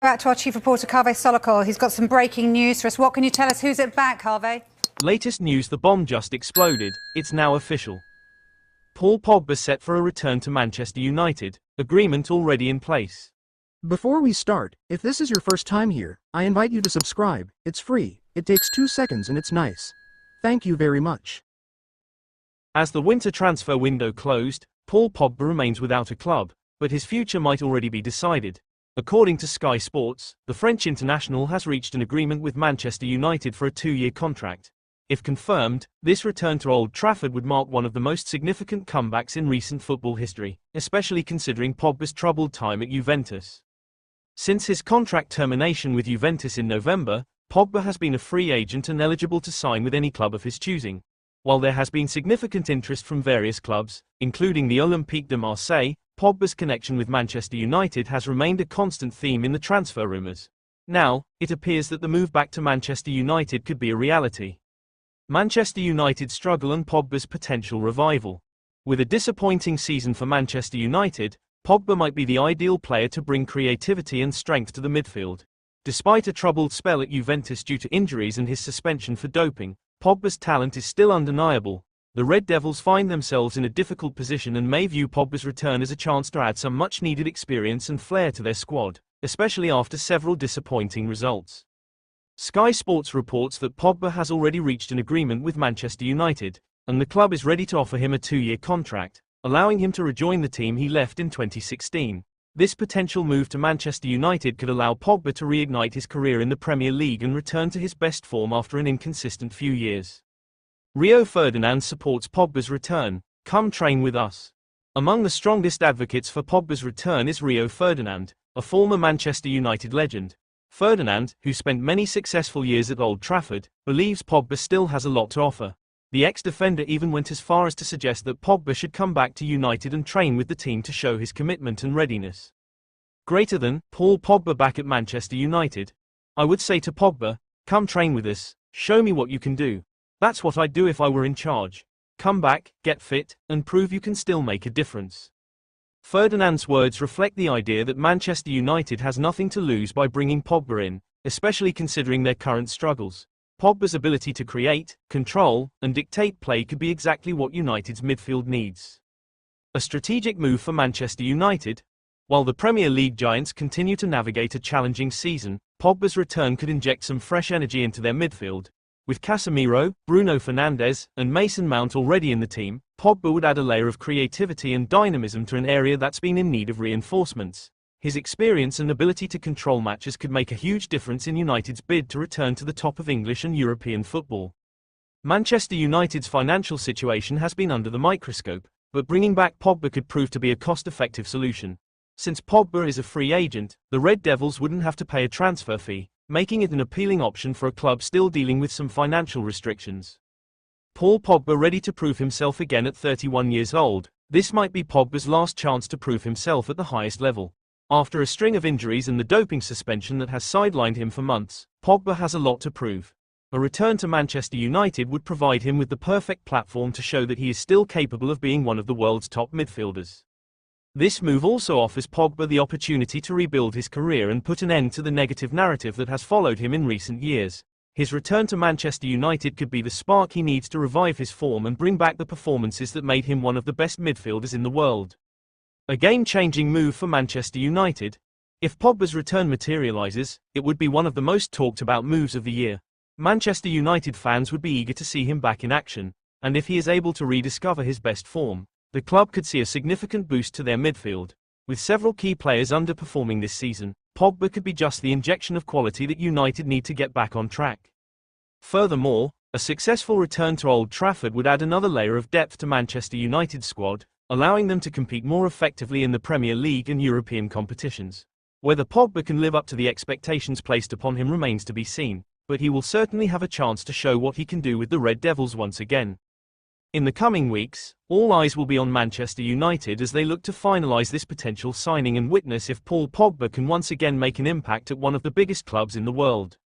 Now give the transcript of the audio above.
Back to our chief reporter, Harvey Solokol. He's got some breaking news for us. What can you tell us? Who's it back, Harvey? Latest news: the bomb just exploded. It's now official. Paul Pogba set for a return to Manchester United, agreement already in place. Before we start, if this is your first time here, I invite you to subscribe. It's free, it takes 2 seconds and it's nice. Thank you very much. As the winter transfer window closed, Paul Pogba remains without a club, but his future might already be decided. According to Sky Sports, the French international has reached an agreement with Manchester United for a 2-year contract. If confirmed, this return to Old Trafford would mark one of the most significant comebacks in recent football history, especially considering Pogba's troubled time at Juventus. Since his contract termination with Juventus in November, Pogba has been a free agent and eligible to sign with any club of his choosing. While there has been significant interest from various clubs, including the Olympique de Marseille, Pogba's connection with Manchester United has remained a constant theme in the transfer rumours. Now, it appears that the move back to Manchester United could be a reality. Manchester United's struggle and Pogba's potential revival. With a disappointing season for Manchester United, Pogba might be the ideal player to bring creativity and strength to the midfield. Despite a troubled spell at Juventus due to injuries and his suspension for doping, Pogba's talent is still undeniable. The Red Devils find themselves in a difficult position and may view Pogba's return as a chance to add some much-needed experience and flair to their squad, especially after several disappointing results. Sky Sports reports that Pogba has already reached an agreement with Manchester United, and the club is ready to offer him a 2-year contract, allowing him to rejoin the team he left in 2016. This potential move to Manchester United could allow Pogba to reignite his career in the Premier League and return to his best form after an inconsistent few years. Rio Ferdinand supports Pogba's return. Come train with us. Among the strongest advocates for Pogba's return is Rio Ferdinand, a former Manchester United legend. Ferdinand, who spent many successful years at Old Trafford, believes Pogba still has a lot to offer. The ex-defender even went as far as to suggest that Pogba should come back to United and train with the team to show his commitment and readiness. Greater than Paul Pogba back at Manchester United. I would say to Pogba, come train with us, show me what you can do. That's what I'd do if I were in charge. Come back, get fit, and prove you can still make a difference. Ferdinand's words reflect the idea that Manchester United has nothing to lose by bringing Pogba in, especially considering their current struggles. Pogba's ability to create, control, and dictate play could be exactly what United's midfield needs. A strategic move for Manchester United. While the Premier League giants continue to navigate a challenging season, Pogba's return could inject some fresh energy into their midfield. With Casemiro, Bruno Fernandes, and Mason Mount already in the team, Pogba would add a layer of creativity and dynamism to an area that's been in need of reinforcements. His experience and ability to control matches could make a huge difference in United's bid to return to the top of English and European football. Manchester United's financial situation has been under the microscope, but bringing back Pogba could prove to be a cost-effective solution. Since Pogba is a free agent, the Red Devils wouldn't have to pay a transfer fee, making it an appealing option for a club still dealing with some financial restrictions. Paul Pogba ready to prove himself again at 31 years old. This might be Pogba's last chance to prove himself at the highest level. After a string of injuries and the doping suspension that has sidelined him for months, Pogba has a lot to prove. A return to Manchester United would provide him with the perfect platform to show that he is still capable of being one of the world's top midfielders. This move also offers Pogba the opportunity to rebuild his career and put an end to the negative narrative that has followed him in recent years. His return to Manchester United could be the spark he needs to revive his form and bring back the performances that made him one of the best midfielders in the world. A game-changing move for Manchester United. If Pogba's return materializes, it would be one of the most talked-about moves of the year. Manchester United fans would be eager to see him back in action, and if he is able to rediscover his best form, the club could see a significant boost to their midfield. With several key players underperforming this season, Pogba could be just the injection of quality that United need to get back on track. Furthermore, a successful return to Old Trafford would add another layer of depth to Manchester United's squad, allowing them to compete more effectively in the Premier League and European competitions. Whether Pogba can live up to the expectations placed upon him remains to be seen, but he will certainly have a chance to show what he can do with the Red Devils once again. In the coming weeks, all eyes will be on Manchester United as they look to finalise this potential signing and witness if Paul Pogba can once again make an impact at one of the biggest clubs in the world.